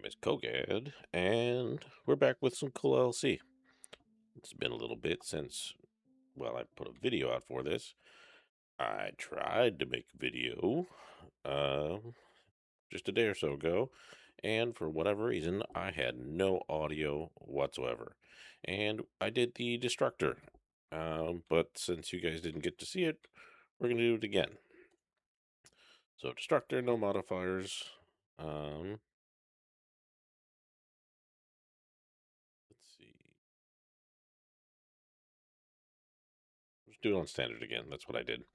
is Kogad, and we're back with some cool LLC. It's been a little bit since, well, I put a video out for this. I tried to make a video uh, just a day or so ago, and for whatever reason, I had no audio whatsoever. And I did the Destructor, but since you guys didn't get to see it, we're going to do it again. So, Destructor, no modifiers. Um, let's see. Let's do it on standard again. That's what I did.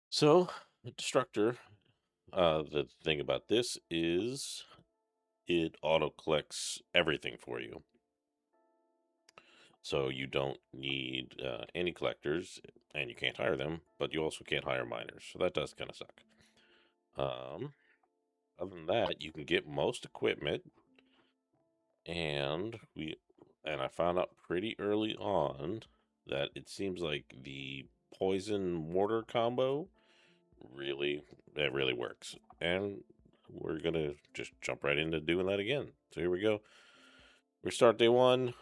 So, the Destructor, the thing about this is it auto collects everything for you. So you don't need any collectors, and you can't hire them, but you also can't hire miners. So that does kind of suck. Other than that, you can get most equipment, and I found out pretty early on that it seems like the poison mortar combo really works, and we're gonna just jump right into doing that again. So here we go. We start day one.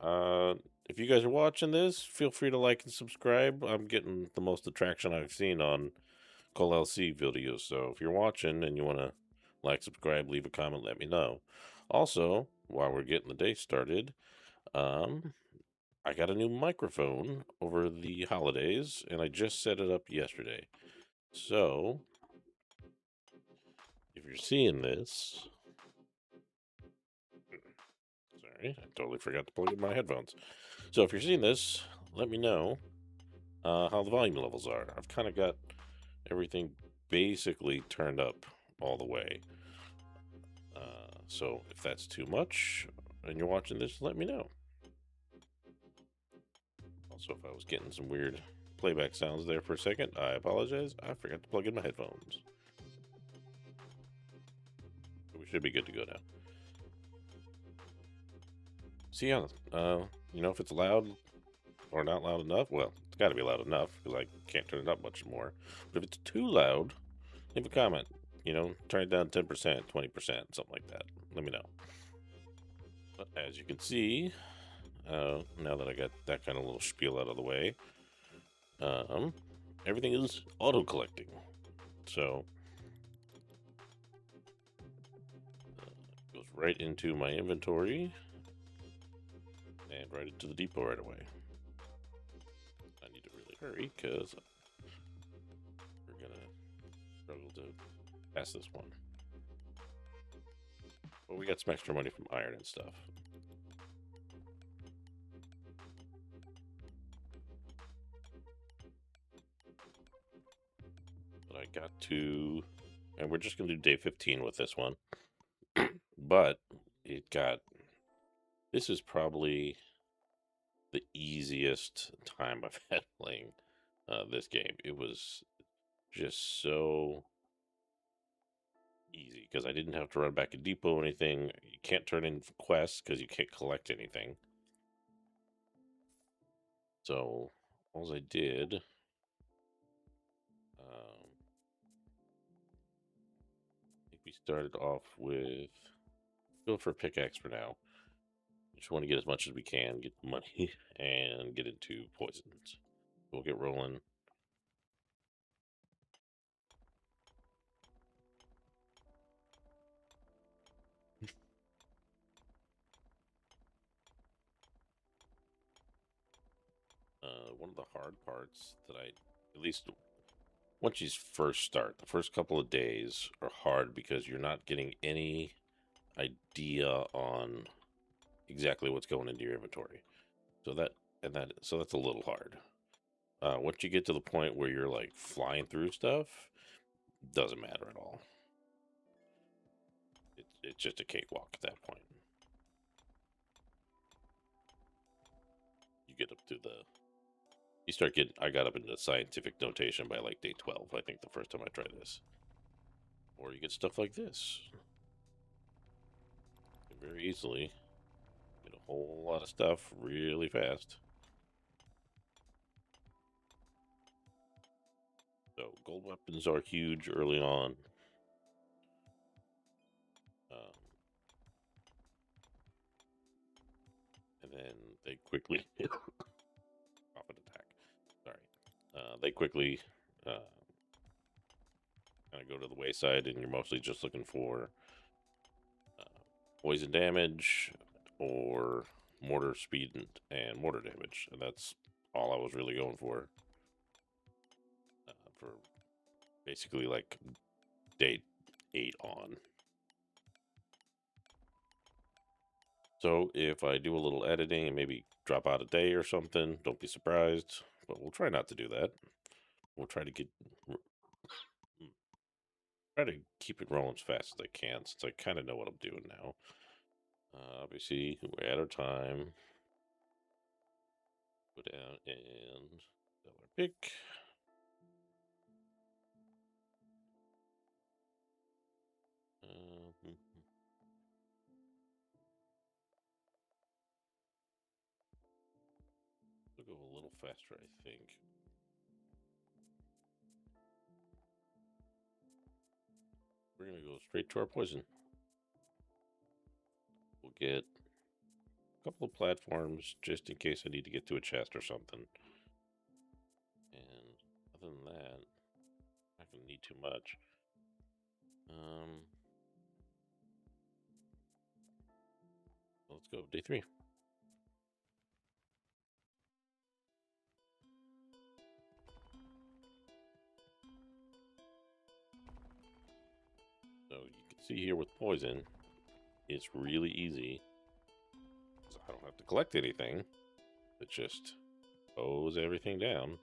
uh if you guys are watching this, feel free to like and subscribe. I'm getting the most attraction I've seen on Call LC videos, so if you're watching and you want to like, subscribe, leave a comment, let me know. Also, while we're getting the day started, um I got a new microphone over the holidays, and I just set it up yesterday. So if you're seeing this, sorry, I totally forgot to plug in my headphones. So if you're seeing this, let me know how the volume levels are. I've kind of got everything basically turned up all the way. So if that's too much and you're watching this, let me know. Also, if I was getting some weird playback sounds there for a second, I apologize. I forgot to plug in my headphones. We should be good to go now. See, yeah, if it's loud or not loud enough, well, it's got to be loud enough because I can't turn it up much more. But if it's too loud, leave a comment. Turn it down 10%, 20%, something like that. Let me know. But as you can see, now that I got that kind of little spiel out of the way, everything is auto collecting. So it goes right into my inventory and right into the depot right away. I need to really hurry because we're gonna struggle to pass this one. But we got some extra money from iron and stuff. But I got to, and we're just gonna do day 15 with this one. But this is probably the easiest time I've had playing this game. It was just so easy because I didn't have to run back a depot or anything. You can't turn in quests because you can't collect anything. So all I did, I think we started off with go for a pickaxe for now. Just want to get as much as we can, get money, and get into poisons. We'll get rolling. One of the hard parts that at least once you first start, the first couple of days are hard because you're not getting any idea on exactly what's going into your inventory. So that's a little hard. Once you get to the point where you're like flying through stuff, doesn't matter at all. It's just a cakewalk at that point. You get up to I got up into scientific notation by like day 12, I think, the first time I tried this. Or you get stuff like this. You can very easily get a whole lot of stuff really fast. So gold weapons are huge early on. they quickly off an attack. Sorry, they quickly kind of go to the wayside, and you're mostly just looking for poison damage or mortar speed and mortar damage, and that's all I was really going for basically like day 8 on. So if I do a little editing and maybe drop out a day or something, don't be surprised, but we'll try not to do that. We'll try to keep it rolling as fast as I can, since I kind of know what I'm doing now. Obviously, we're at our time. Go down and sell our pick. We'll go a little faster, I think. We're going to go straight to our poison. We'll get a couple of platforms just in case I need to get to a chest or something. And other than that, I'm not going to need too much. Let's go, day 3. So you can see here with poison, it's really easy. I don't have to collect anything. It just bows everything down.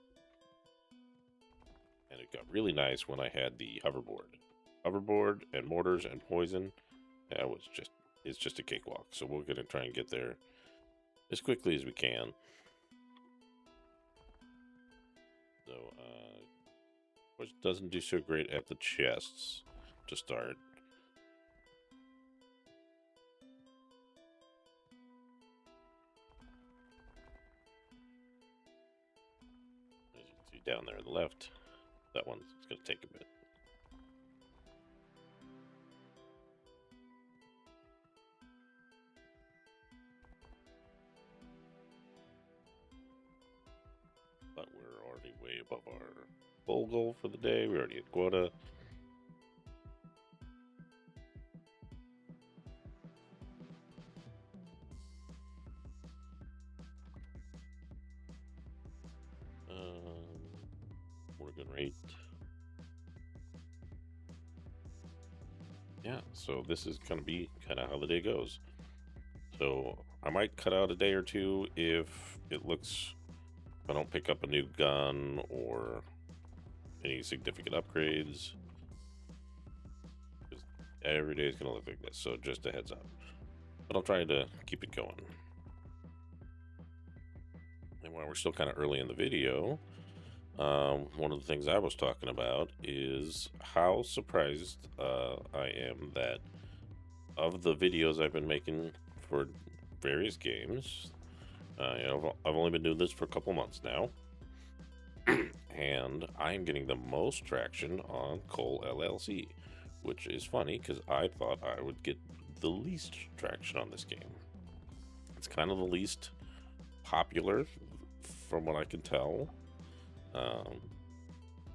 And it got really nice when I had the hoverboard. Hoverboard and mortars and poison, it's just a cakewalk. So we're going to try and get there as quickly as we can. So, of course, it doesn't do so great at the chests to start. As you can see down there on the left, that one's going to take a bit. But we're already way above our full goal for the day. We already hit quota. Working rate. Yeah, so this is going to be kind of how the day goes. So I might cut out a day or two if it looks, if I don't pick up a new gun or any significant upgrades. Because every day is going to look like this, so just a heads up. But I'll try to keep it going. And while we're still kind of early in the video, one of the things I was talking about is how surprised I am that of the videos I've been making for various games, I've only been doing this for a couple months now, and I'm getting the most traction on Cole LLC, which is funny because I thought I would get the least traction on this game. It's kind of the least popular from what I can tell.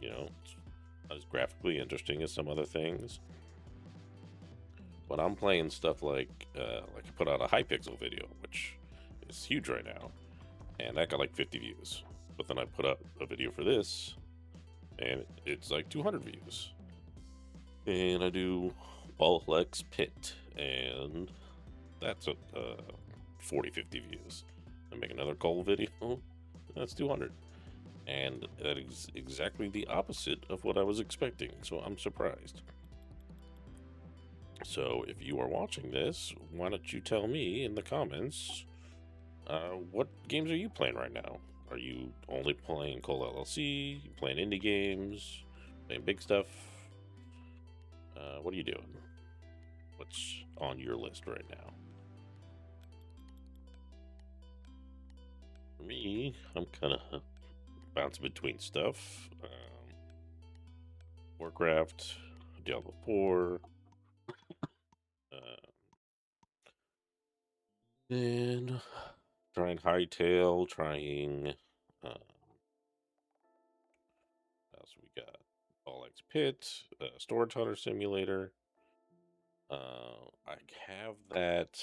It's not as graphically interesting as some other things. But I'm playing stuff like I put out a Hypixel video, which is huge right now, and that got like 50 views. But then I put up a video for this, and it's like 200 views. And I do Ballflex Pit, and that's 40, 50 views. I make another Cole video, that's 200. And that is exactly the opposite of what I was expecting, so I'm surprised. So if you are watching this, why don't you tell me in the comments, what games are you playing right now? Are you only playing Cole LLC, playing indie games, playing big stuff? What are you doing? What's on your list right now? For me, I'm kind of bouncing between stuff. Warcraft, Diablo 4, and trying hightail, trying. What else we got? All X Pit, Storage Hunter Simulator. I have that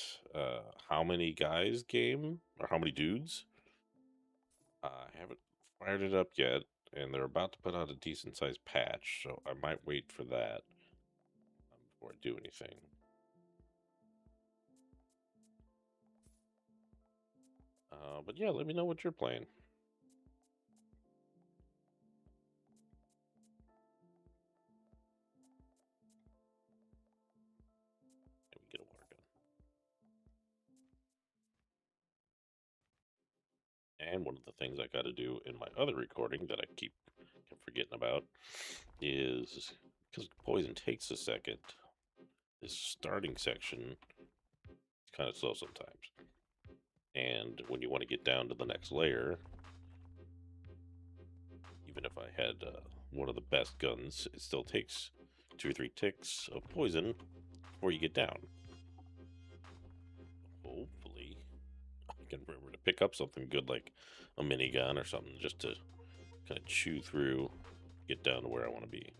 how many guys game or how many dudes. I haven't fired it up yet, and they're about to put out a decent sized patch, so I might wait for that before I do anything. But yeah, let me know what you're playing. Let me get a water gun. And one of the things I got to do in my other recording that I keep forgetting about is because poison takes a second. This starting section is kind of slow sometimes. And when you want to get down to the next layer, even if I had one of the best guns, it still takes 2 or 3 ticks of poison before you get down. Hopefully, I can remember to pick up something good like a minigun or something just to kind of chew through, get down to where I want to be.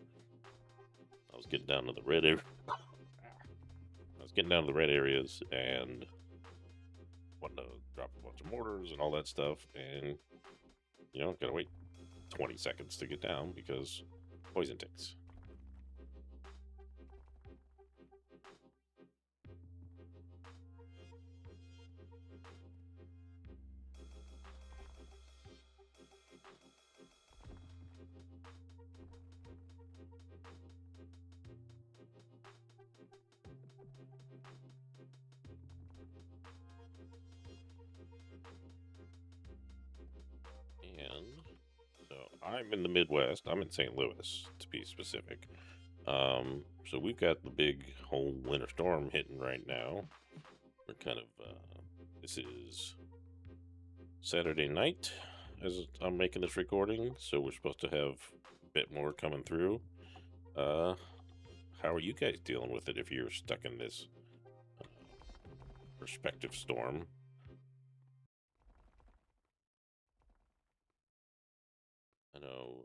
I was getting down to the red area. I was getting down to the red areas and wanted to drop a bunch of mortars and all that stuff, and gotta wait 20 seconds to get down because poison ticks. And so I'm in the Midwest. I'm in St. Louis, to be specific. So we've got the big whole winter storm hitting right now. We're kind of, this is Saturday night as I'm making this recording, so we're supposed to have a bit more coming through. How are you guys dealing with it if you're stuck in this perspective storm? I know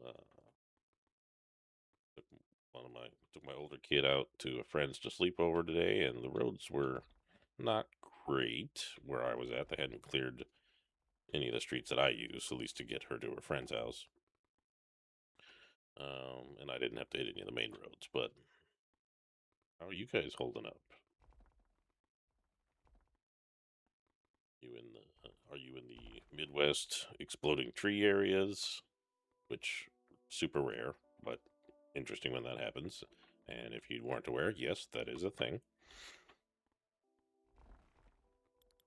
took took my older kid out to a friend's to sleep over today, and the roads were not great where I was at. They hadn't cleared any of the streets that I use, at least to get her to her friend's house. And I didn't have to hit any of the main roads. But how are you guys holding up? Are you in the Midwest exploding tree areas, which super rare, but interesting when that happens. And if you weren't aware, yes, that is a thing.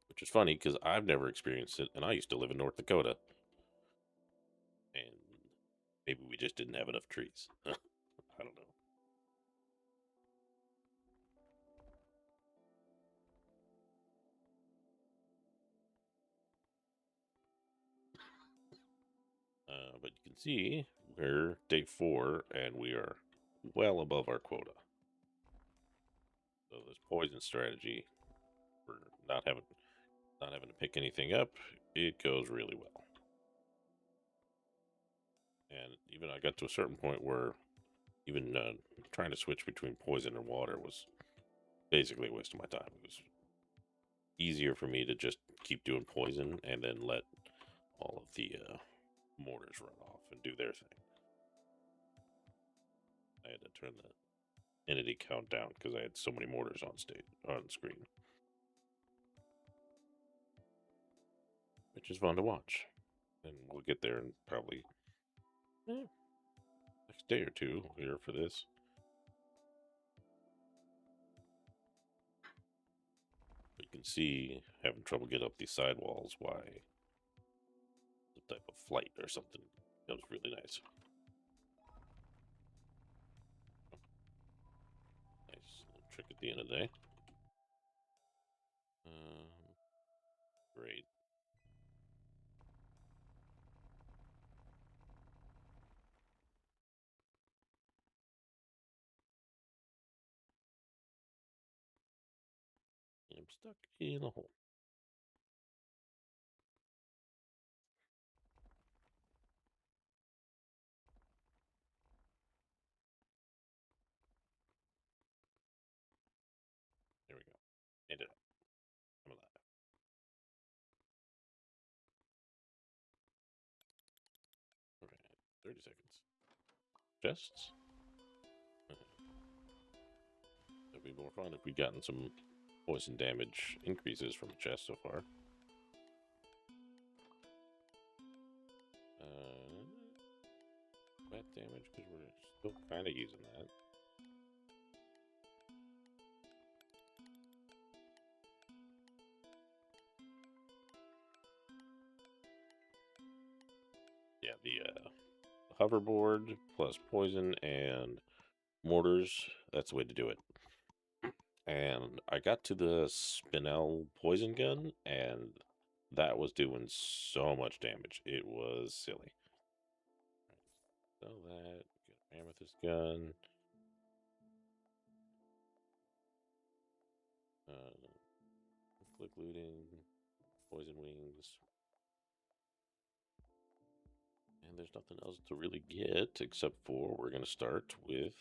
Which is funny because I've never experienced it, and I used to live in North Dakota. And maybe we just didn't have enough trees. I don't know. But you can see we're day 4, and we are well above our quota. So this poison strategy for not having to pick anything up, it goes really well. And even I got to a certain point where even trying to switch between poison and water was basically a waste of my time. It was easier for me to just keep doing poison and then let all of the mortars run off and do their thing. I had to turn the entity count down because I had so many mortars on screen, which is fun to watch. And we'll get there in probably next day or two here for this. But you can see having trouble getting up these sidewalls. Why? The type of flight or something. That was really nice. Nice little trick at the end of the day. Great. I'm stuck in a hole. Made it up. I'm alive. Alright, 30 seconds. Chests? It'd be more fun if we'd gotten some poison damage increases from the chest so far. Wet damage, because we're still kind of using that. Yeah, the hoverboard plus poison and mortars, that's the way to do it. And I got to the Spinel poison gun, and that was doing so much damage. It was silly. Sell that. Get amethyst gun. Click looting. Poison wings. And there's nothing else to really get except for we're going to start with.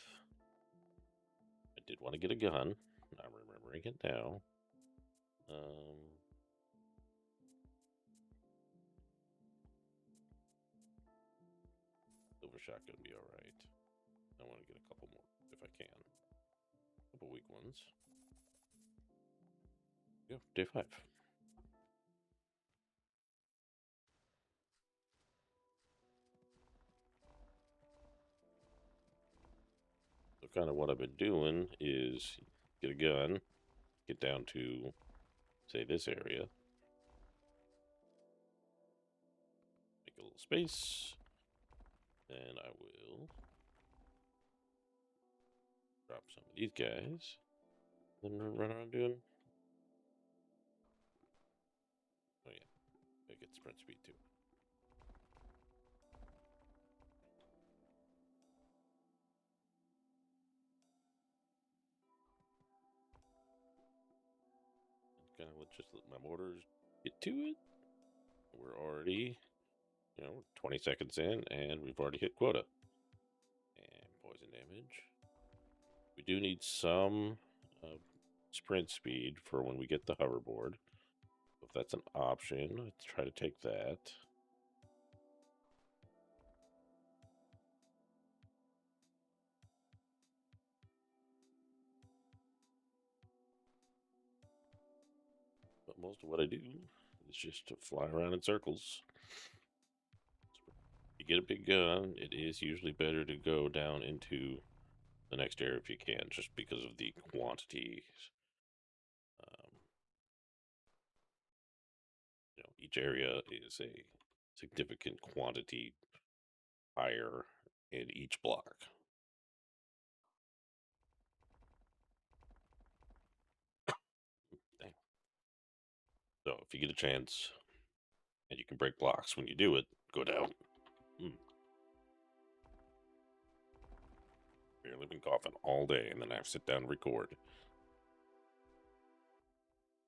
I did want to get a gun. I'm remembering it now. Silver shotgun be alright. I want to get a couple more if I can. A couple weak ones. Go, day 5. So kind of what I've been doing is get a gun, get down to, say, this area. Make a little space. Then I will drop some of these guys. Then run around doing. Oh yeah, I get sprint speed too. Kind of just let my mortars get to it. We're already, 20 seconds in, and we've already hit quota. And poison damage. We do need some sprint speed for when we get the hoverboard. If that's an option, let's try to take that. But most of what I do is just to fly around in circles. If you get a big gun, it is usually better to go down into the next area if you can, just because of the quantities. Each area is a significant quantity higher in each block. Dang. So if you get a chance and you can break blocks when you do it, go down. Barely been coughing all day, and then I have to sit down and record.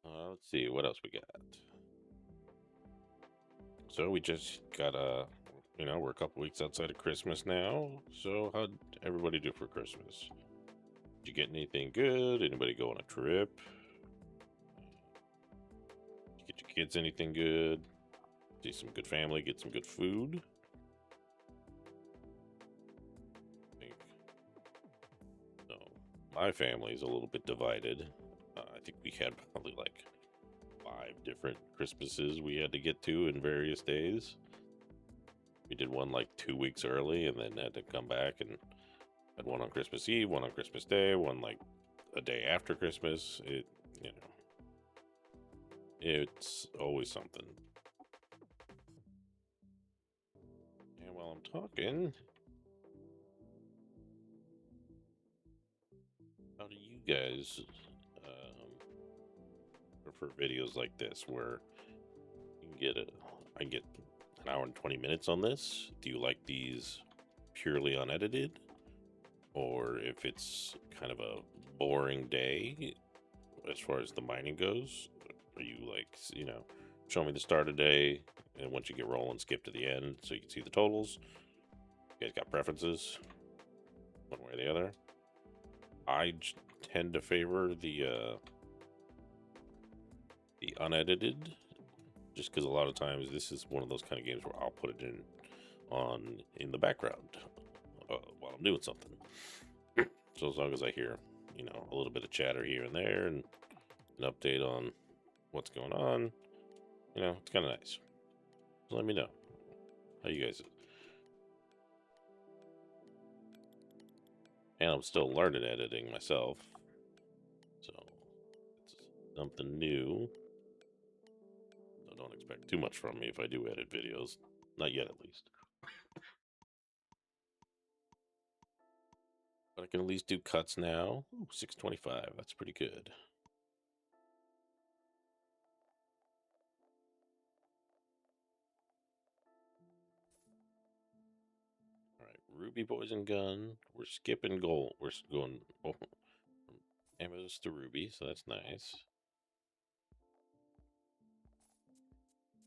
Let's see what else we got. So we just got we're a couple weeks outside of Christmas now. So how'd everybody do for Christmas? Did you get anything good? Anybody go on a trip? Did you get your kids anything good? See some good family, get some good food. So my family is a little bit divided. I think we had probably like 5 different Christmases we had to get to in various days. We did one like 2 weeks early and then had to come back and had one on Christmas Eve, one on Christmas Day, one like a day after Christmas. It's always something. And while I'm talking, how do you guys prefer videos like this where you can I can get an hour and 20 minutes on this? Do you like these purely unedited? Or if it's kind of a boring day as far as the mining goes, are you like, show me the start of the day, and once you get rolling, skip to the end so you can see the totals? You guys got preferences one way or the other? I tend to favor the be unedited, just because a lot of times this is one of those kind of games where I'll put it in the background while I'm doing something. So as long as I hear, a little bit of chatter here and there and an update on what's going on, it's kind of nice. So let me know how you guys. And I'm still learning editing myself, so it's something new. So don't expect too much from me if I do edit videos. Not yet, at least. But I can at least do cuts now. Ooh, 625. That's pretty good. All right, Ruby Poison Gun. We're skipping gold. We're going from Amethyst to Ruby, so that's nice.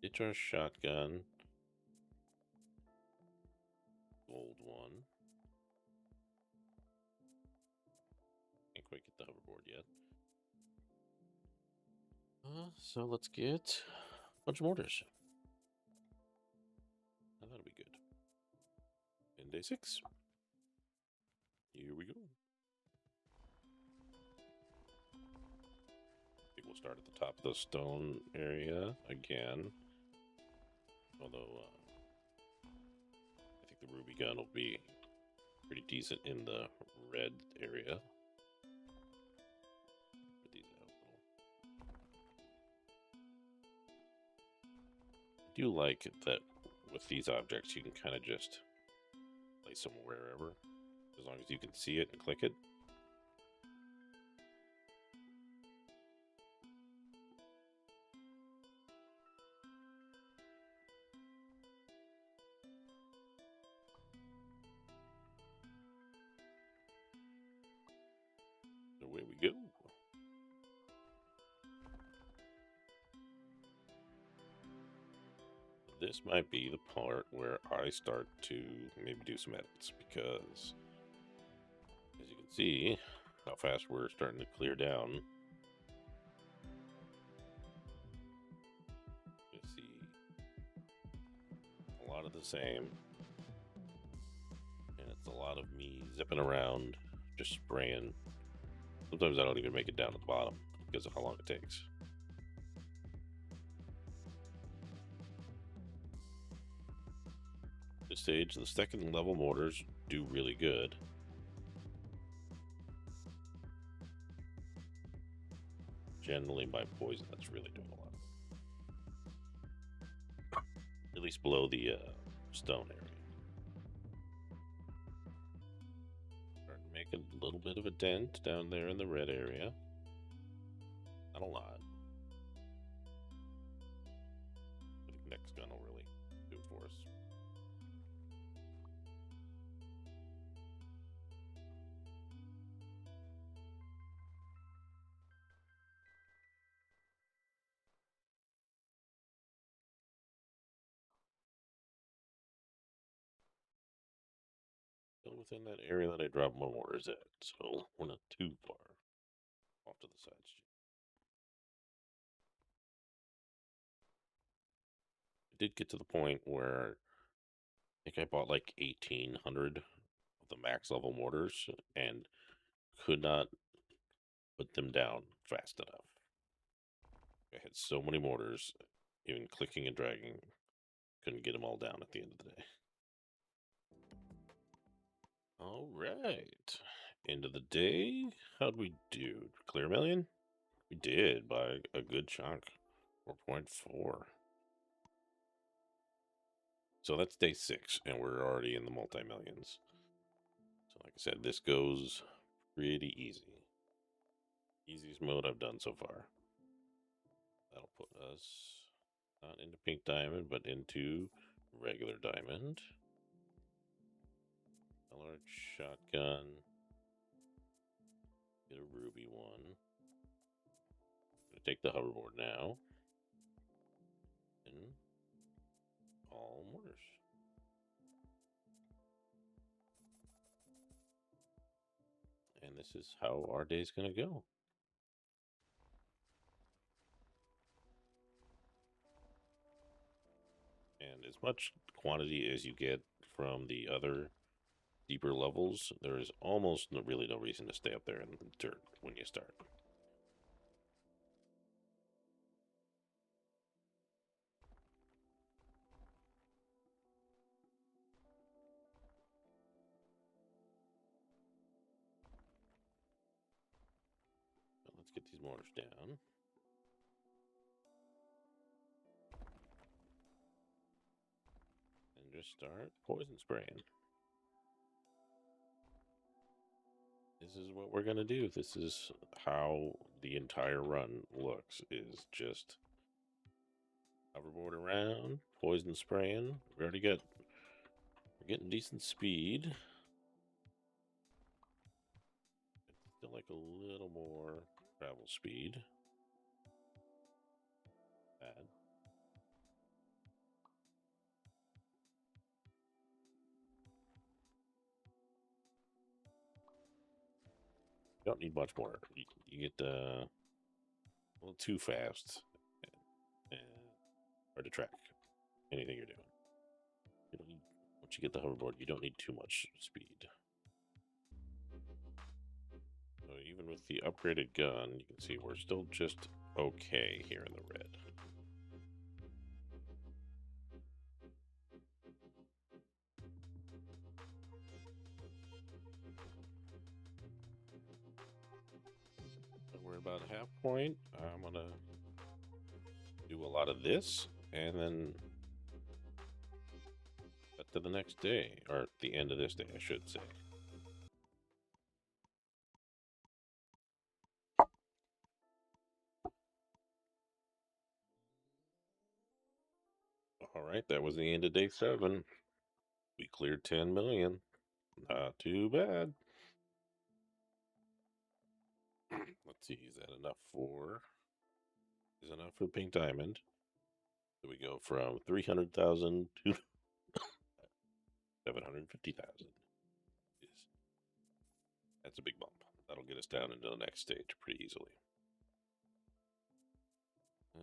Ditch Shotgun. Gold one. Can't quite get the hoverboard yet. So let's get a bunch of mortars. Now that'll be good. In day 6. Here we go. I think we'll start at the top of the stone area again. Although, I think the ruby gun will be pretty decent in the red area. Put these out. I do like that with these objects you can kind of just place them wherever, as long as you can see it and click it. Away we go. This might be the part where I start to maybe do some edits, because as you can see how fast we're starting to clear down. You see a lot of the same, and it's a lot of me zipping around, just spraying. Sometimes I don't even make it down to the bottom because of how long it takes. At this stage, the second level mortars do really good. Generally, my poison that's really doing a lot. At least below the stone area. Starting to make a little bit of a dent down there in the red area. Not a lot. I think next gun will really do it for us. Still within that area that I dropped my mortars at, so we're not too far off to the side street. I did get to the point where I think I bought like 1,800 of the max level mortars and could not put them down fast enough. I had so many mortars, even clicking and dragging, couldn't get them all down at the end of the day. All right, end of the day. How'd we do? Clear a million? We did by a good chunk, 4.4. So that's day 6, and we're already in the multi-millions. So like I said, this goes pretty easy. Easiest mode I've done so far. That'll put us not into pink diamond, but into regular diamond. A large shotgun. Get a ruby one. Gonna take the hoverboard now. And all mortars. And this is how our day's gonna go. as much quantity as you get from the other deeper levels, there is almost really no reason to stay up there in the dirt when you start. Now let's get these mortars down. And just start poison spraying. This is what we're going to do. This is how the entire run looks, is just hoverboard around, poison spraying. We're getting decent speed. Still like a little more travel speed. Bad. You don't need much more. You get a little too fast and hard to track anything you're doing. You don't need, once you get the hoverboard, you don't need too much speed. So even with the upgraded gun, you can see we're still just okay here in the red. So we're about half point. I'm gonna do a lot of this and then cut to the next day, or the end of this day, I should say. All right, that was the end of day 7. We cleared 10 million. Not too bad. Let's see, is that enough for? Is enough for Pink Diamond? So we go from 300,000 to 750,000. That's a big bump. That'll get us down into the next stage pretty easily. I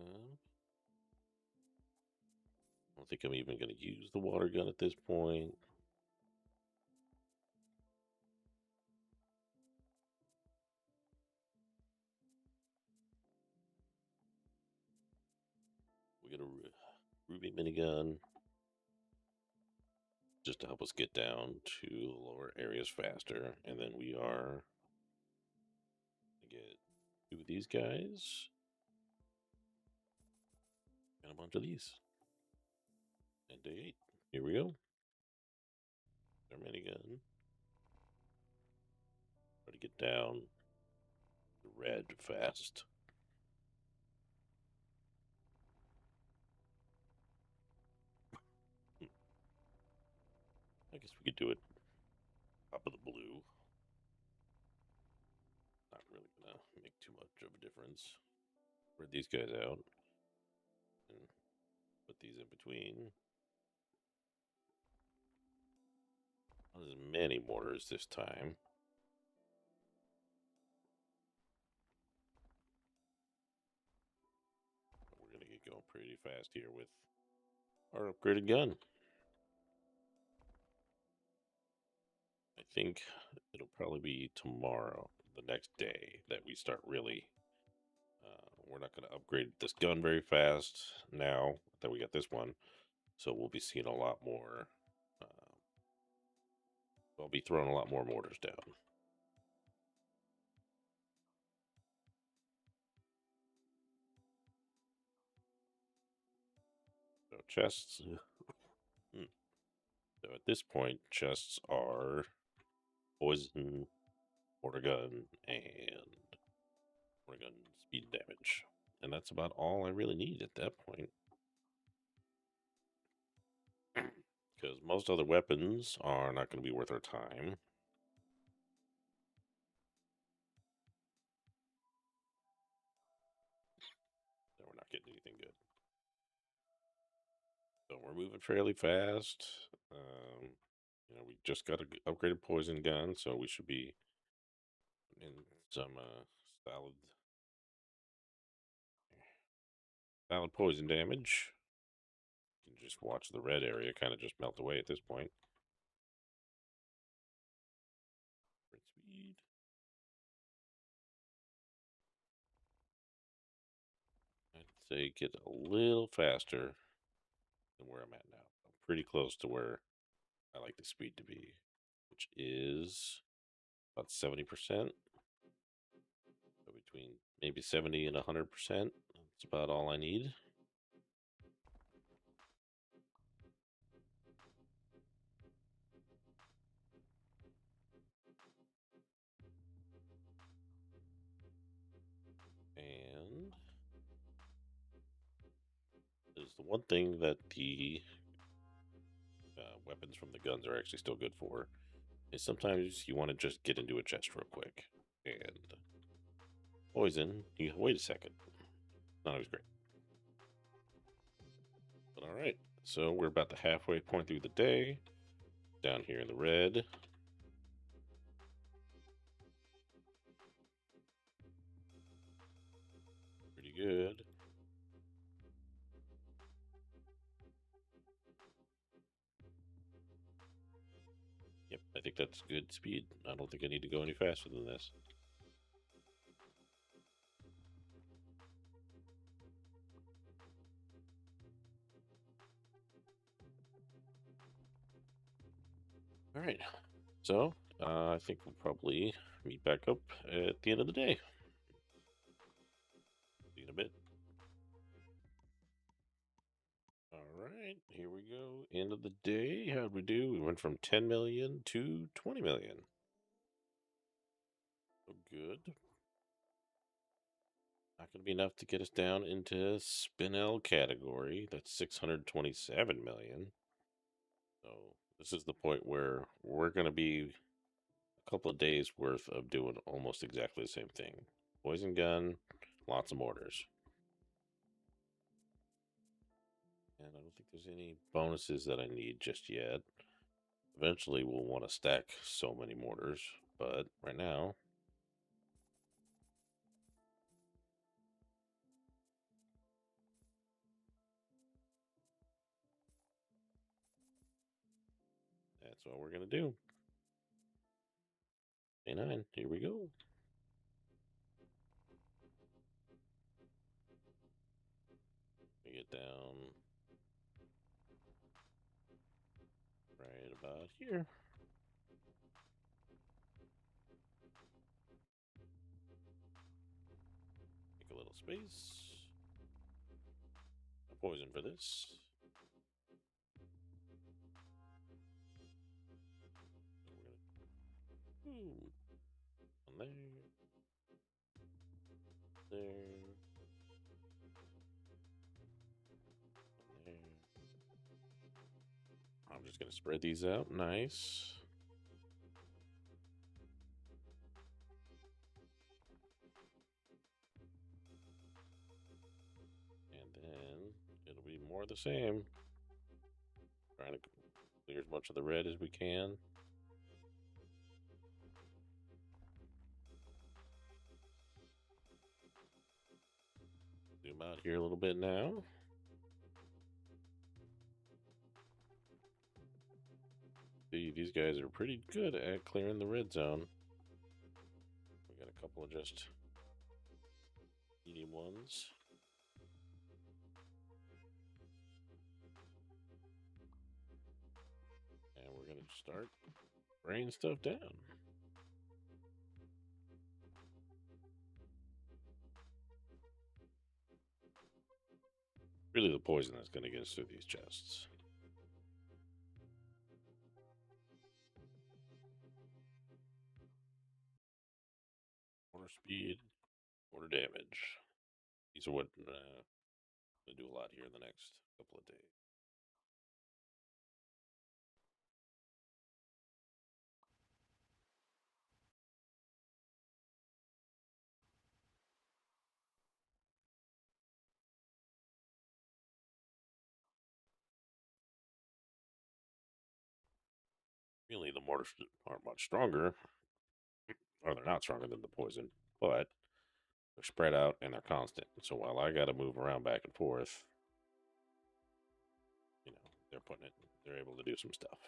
don't think I'm even going to use the water gun at this point. We got a ruby minigun just to help us get down to the lower areas faster, and then we are gonna get 2 of these guys and a bunch of these. And day 8, here we go. Our minigun. Try to get down the red fast. I guess we could do it top of the blue. Not really gonna make too much of a difference. Spread these guys out and put these in between. Not as many mortars this time. But we're gonna get going pretty fast here with our upgraded gun. I think it'll probably be tomorrow, the next day, that we start really. We're not going to upgrade this gun very fast now that we got this one, so we'll be seeing a lot more. I'll be throwing a lot more mortars down. So chests. So at this point, chests are poison, mortar gun, and mortar gun speed and damage. And that's about all I really need at that point. Because most other weapons are not going to be worth our time. So we're not getting anything good. So we're moving fairly fast. We just got an upgraded poison gun, so we should be in some solid poison damage. You can just watch the red area kind of just melt away at this point. Sprint speed. I'd say get a little faster than where I'm at now. I'm pretty close to where I like the speed to be, which is about 70%. So between maybe 70 and 100%. That's about all I need. And is the one thing that the weapons from the guns are actually still good for is sometimes you want to just get into a chest real quick and poison. You wait a second. Not always great. But all right, so we're about the halfway point through the day. Down here in the red. Pretty good. Yep, I think that's good speed. I don't think I need to go any faster than this. All right, so I think we'll probably meet back up at the end of the day. See you in a bit. All right, here we go. End of the day. How'd we do? We went from 10 million to 20 million. So good. Not going to be enough to get us down into Spinel category. That's 627 million. So this is the point where we're going to be a couple of days worth of doing almost exactly the same thing. Poison gun, lots of mortars. And I don't think there's any bonuses that I need just yet. Eventually we'll want to stack so many mortars, but right now that's what we're going to do. A9, here we go. We get down right about here. Make a little space. A poison for this. So we're gonna on there. There. On there. I'm just gonna spread these out nice. And then it'll be more of the same. Trying to clear as much of the red as we can. Zoom out here a little bit now. See, these guys are pretty good at clearing the red zone. We got a couple of just medium ones. And we're going to start spraying stuff down. Really the poison that's going to get us through these chests. Mortar speed, mortar damage. These are what going to do a lot here in the next couple of days. Really, the mortars aren't much stronger, or they're not stronger than the poison, but they're spread out and they're constant. So while I got to move around back and forth, they're able to do some stuff.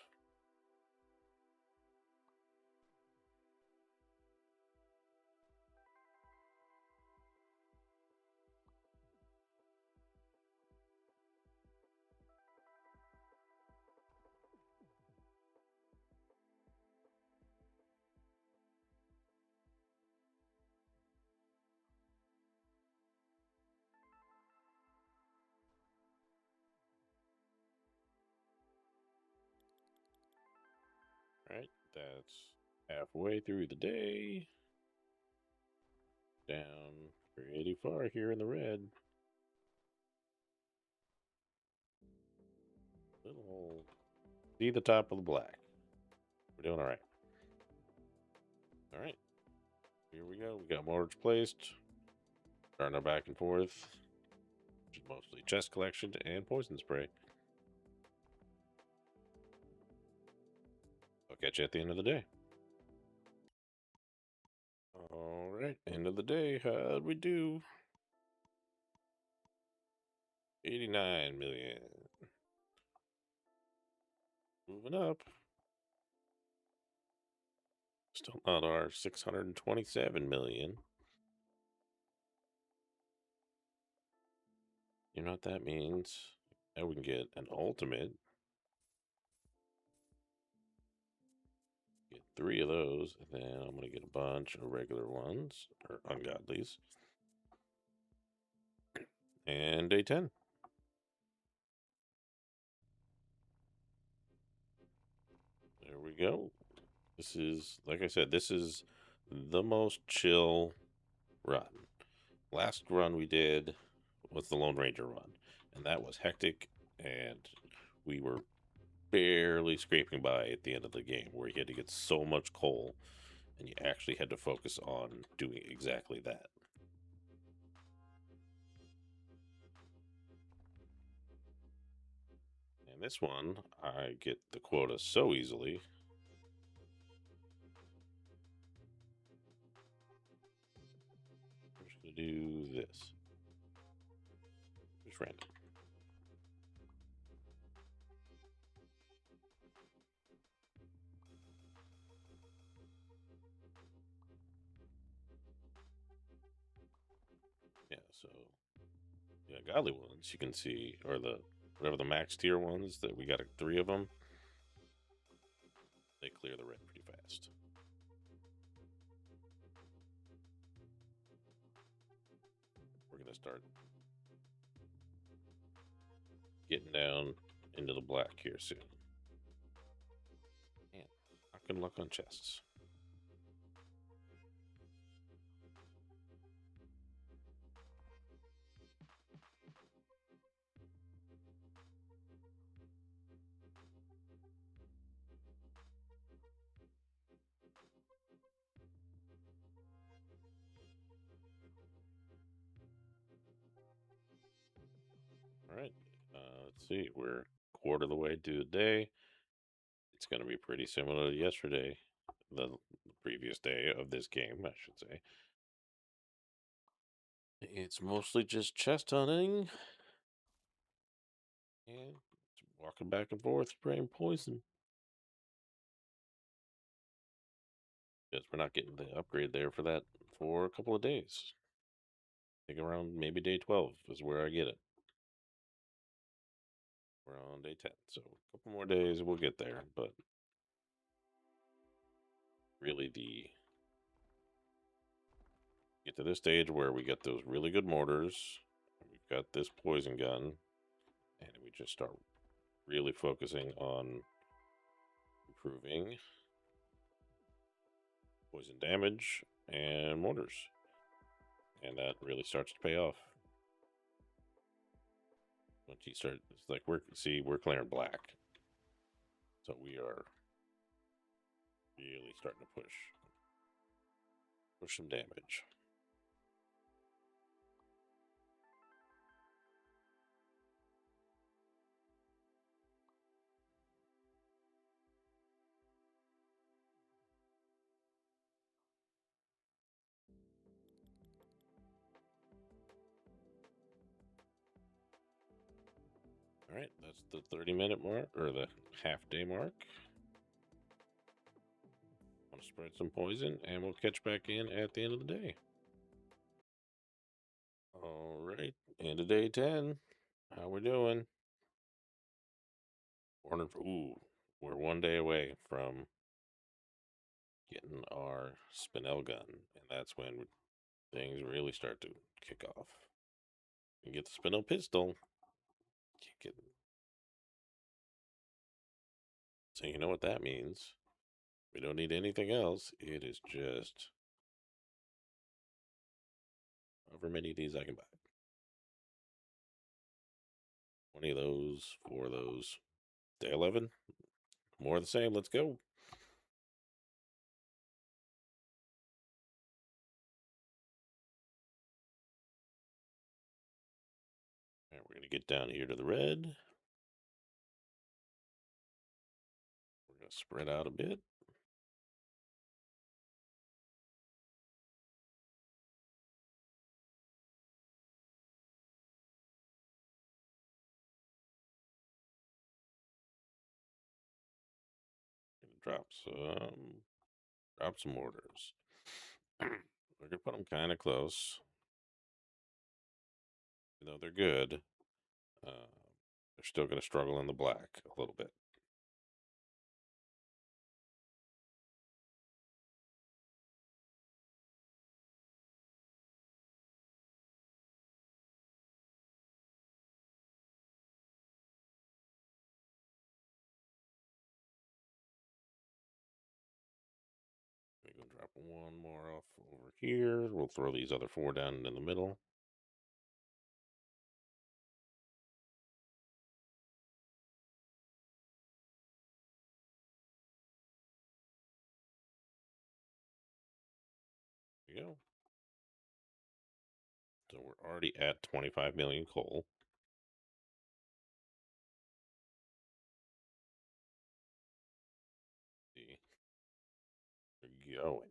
All right, that's halfway through the day. Down pretty far here in the red. Little see the top of the black. We're doing all right. All right, here we go. We got mortars placed. Starting our back and forth. Which is mostly chest collection and poison spray. I'll catch you at the end of the day. All right, end of the day. How'd we do? 89 million. Moving up. Still not our 627 million. You know what that means? Now we can get an ultimate. Get 3 of those, and then I'm going to get a bunch of regular ones, or ungodlies. And day 10. There we go. This is, like I said, this is the most chill run. Last run we did was the Lone Ranger run, and that was hectic, and we were barely scraping by at the end of the game, where you had to get so much coal, and you actually had to focus on doing exactly that. And this one, I get the quota so easily. I'm just going to do this. Just random. Yeah, so yeah, godly ones you can see, or the whatever the max tier ones that we got 3 of them. They clear the red pretty fast. We're gonna start getting down into the black here soon. Man, not good luck on chests. All right, let's see. We're quarter of the way to the day. It's going to be pretty similar to yesterday, the previous day of this game, I should say. It's mostly just chest hunting and walking back and forth, spraying poison. Because we're not getting the upgrade there for that for a couple of days. I think around maybe day 12 is where I get it. We're on day 10, so a couple more days we'll get there, but really get to this stage where we get those really good mortars, we've got this poison gun, and we just start really focusing on improving poison damage and mortars, and that really starts to pay off. Once you start, it's like we're clearing black, so we are really starting to push some damage. All right, that's the 30-minute mark or the half-day mark. Want to spread some poison, and we'll catch back in at the end of the day. All right, end of day 10. How we doing? Ooh, we're 1 day away from getting our spinel gun, and that's when things really start to kick off. You get the spinel pistol, kick it. So you know what that means. We don't need anything else. It is just however many of these I can buy. 20 of those, 4 of those. Day 11, more of the same. Let's go. All right, we're going to get down here to the red. We're going to spread out a bit. Drop some mortars. We're gonna put them kind of close. Even though they're good, they're still gonna struggle in the black a little bit. We're gonna drop one more off over here. We'll throw these other 4 down in the middle. There we go. So we're already at 25 million coal. See, we're going.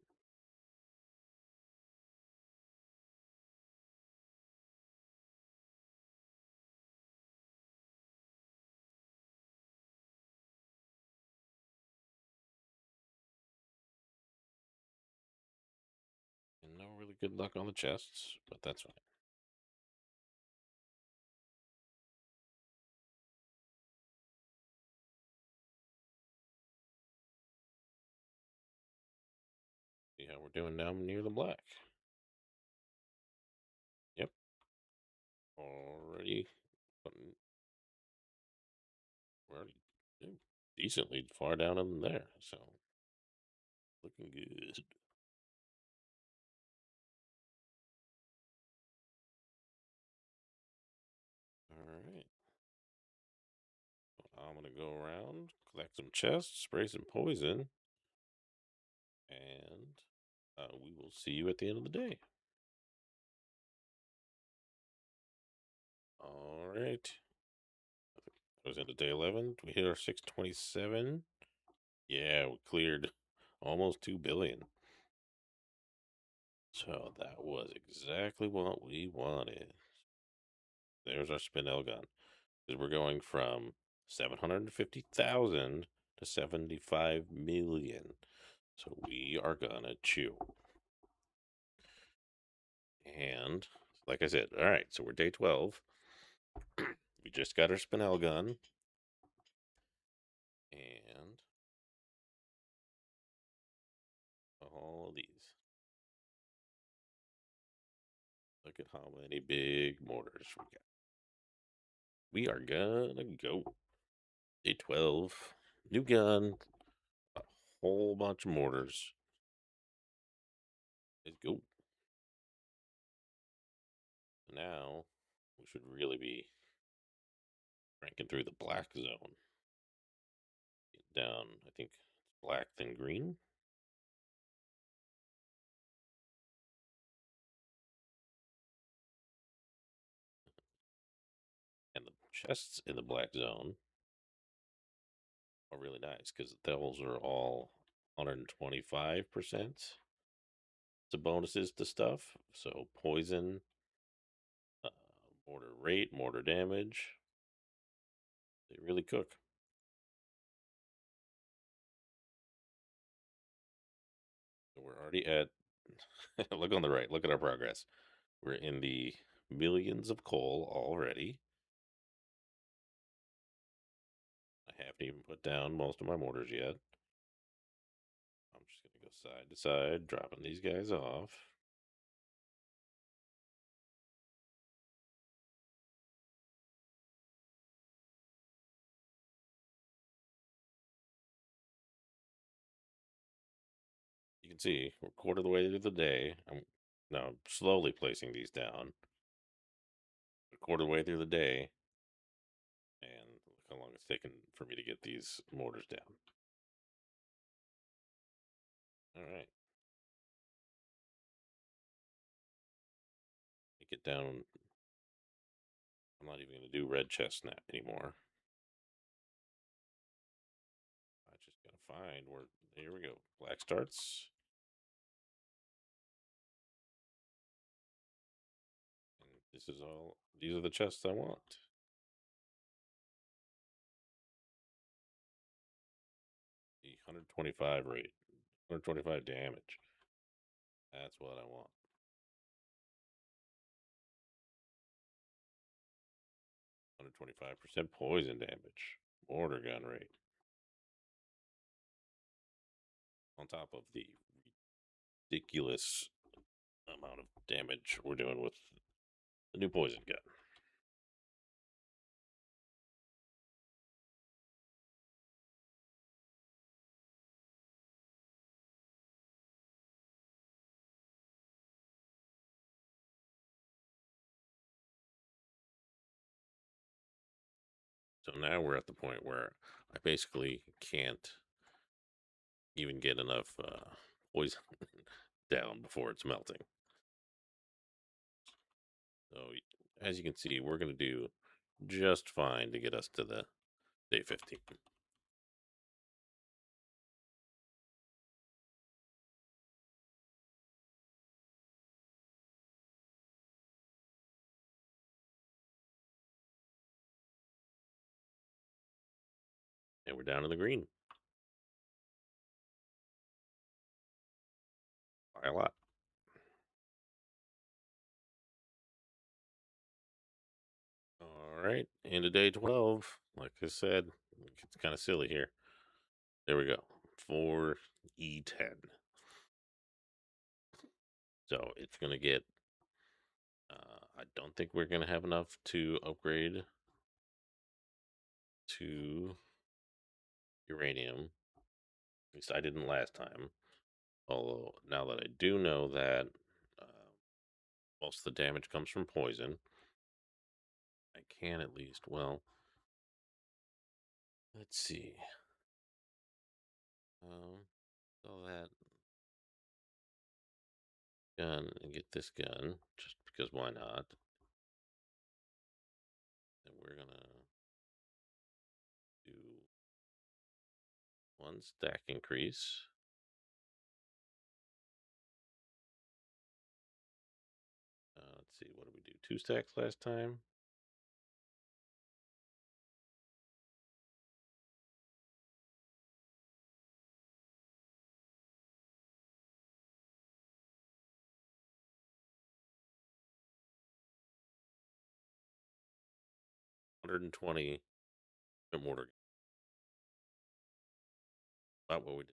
And no really good luck on the chests, but that's fine. See how we're doing down near the black. Yep. Already putting, we're already decently far down in there, so looking good. All right. I'm gonna go around, collect some chests, spray some poison, and we will see you at the end of the day. All right. I was into day 11. We hit our 627. Yeah, we cleared almost 2 billion. So that was exactly what we wanted. There's our spinel gun. Because we're going from 750,000 to 75 million. So we are gonna chew. And like I said, all right, so we're day 12. We just got our spinel gun. And all of these. Look at how many big mortars we got. We are gonna go. Day 12. New gun. A whole bunch of mortars. Let's go. Now, we should really be cranking through the black zone. Get down, I think it's black then green. And the chests in the black zone are really nice because those are all 125% to bonuses to stuff. So poison, uh, mortar rate, mortar damage. They really cook. So we're already at look on the right. Look at our progress. We're in the millions of coal already. I haven't even put down most of my mortars yet. I'm just gonna go side to side, dropping these guys off. You can see we're quarter of the way through the day. I'm now slowly placing these down. A quarter of the way through the day, and look how long it's taken for me to get these mortars down. All right, get down. I'm not even going to do red chestnut anymore. I just gotta find where. Here we go. Black starts, and this is all. These are the chests I want. The 125 rate, 125 damage. That's what I want. 125% poison damage. Mortar gun rate. On top of the ridiculous amount of damage we're doing with the new poison gun. So now we're at the point where I basically can't even get enough poison down before it's melting. So as you can see, we're going to do just fine to get us to the day 15. And we're down in the green by a lot. All right, into day 12. Like I said, it's kind of silly here. There we go. 4E10. So it's going to get. I don't think we're going to have enough to upgrade to uranium. At least I didn't last time. Although, now that I do know that most of the damage comes from poison, I can at least, well, let's see. Sell that gun and get this gun, just because why not? And we're gonna do one stack increase. Let's see, what did we do? 2 stacks last time? $120 mortar. About what we did.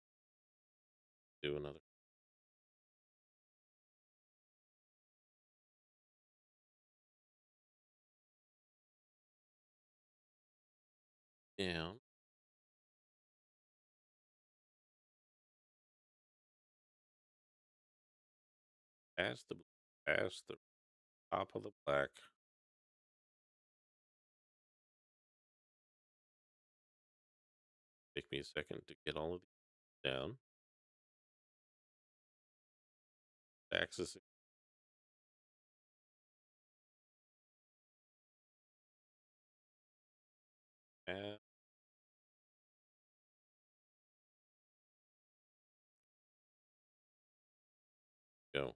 Do another. Yeah. Past the top of the black. Take me a second to get all of these down. Axis. And go.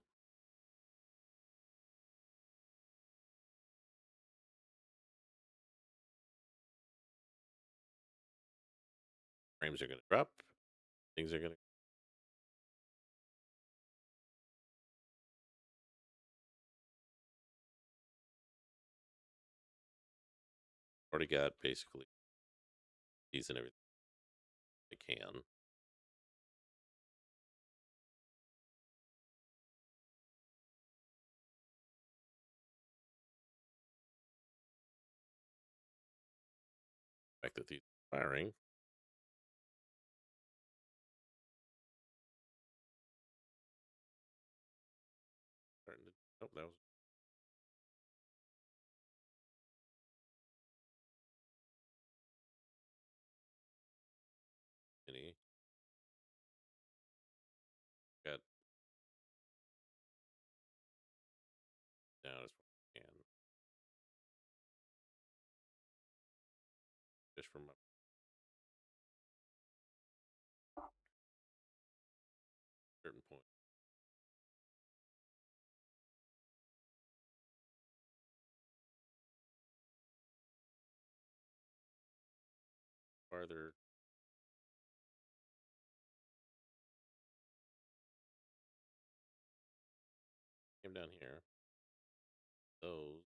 Frames are going to drop. Things are going to. Already got basically these and everything I can. The fact that these are firing. Starting to, oh, that was any. Got down as far as I can. Just from a certain point. Farther. Came down here. Those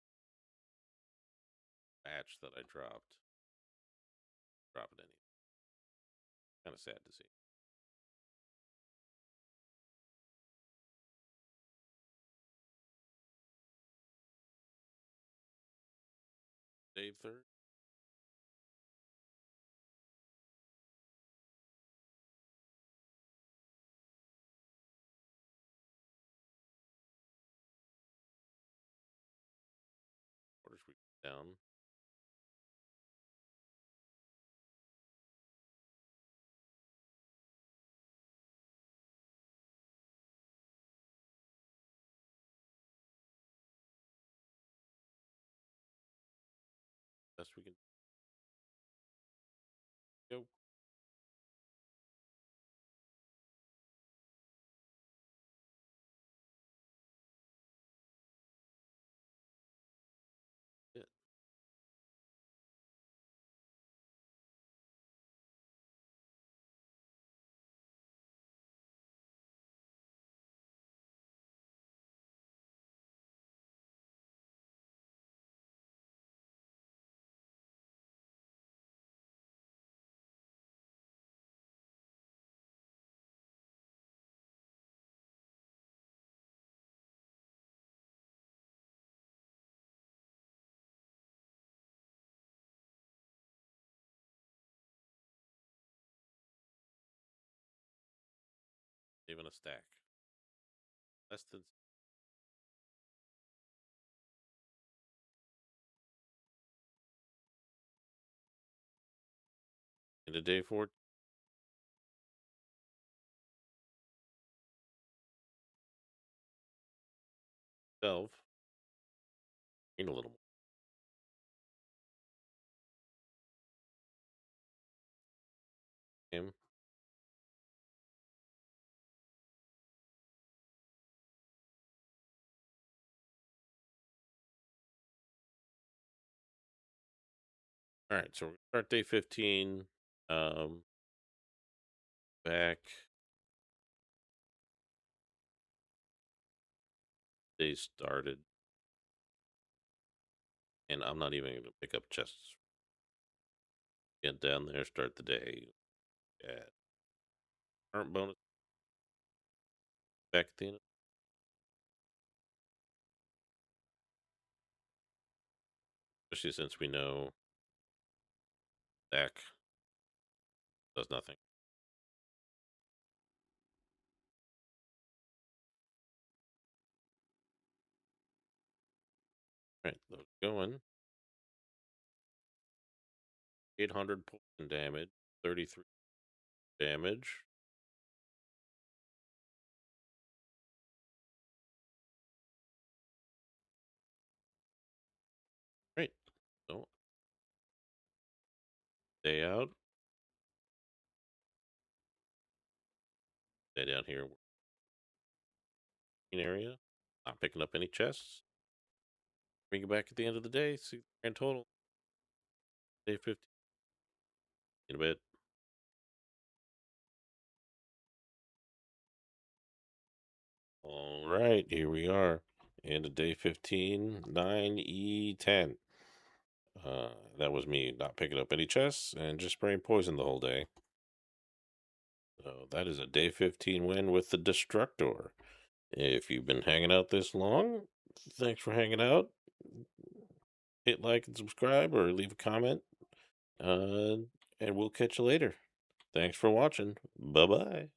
batch that I dropped. Drop it anyway. Kind of sad to see. Day third. Orders we down. Best we can go. Yeah. Even a stack. Less than. Into day 4. 12. Need a little more. Him. All right, so we start day 15. Um, back day started, and I'm not even going to pick up chests. Get down there, start the day. At current bonus back at the end. Especially since we know Dak does nothing. All right, those going. 800 poison damage, 33 damage. Right. So day out. Stay down here area. Not picking up any chests. Bring it back at the end of the day. See the grand total. Day 15. In a bit. All right, here we are. End of day 15, 9E10. That was me not picking up any chests and just spraying poison the whole day. So that is a day 15 win with the Destructor. If you've been hanging out this long, thanks for hanging out. Hit like and subscribe or leave a comment. Uh, and we'll catch you later. Thanks for watching. Bye bye.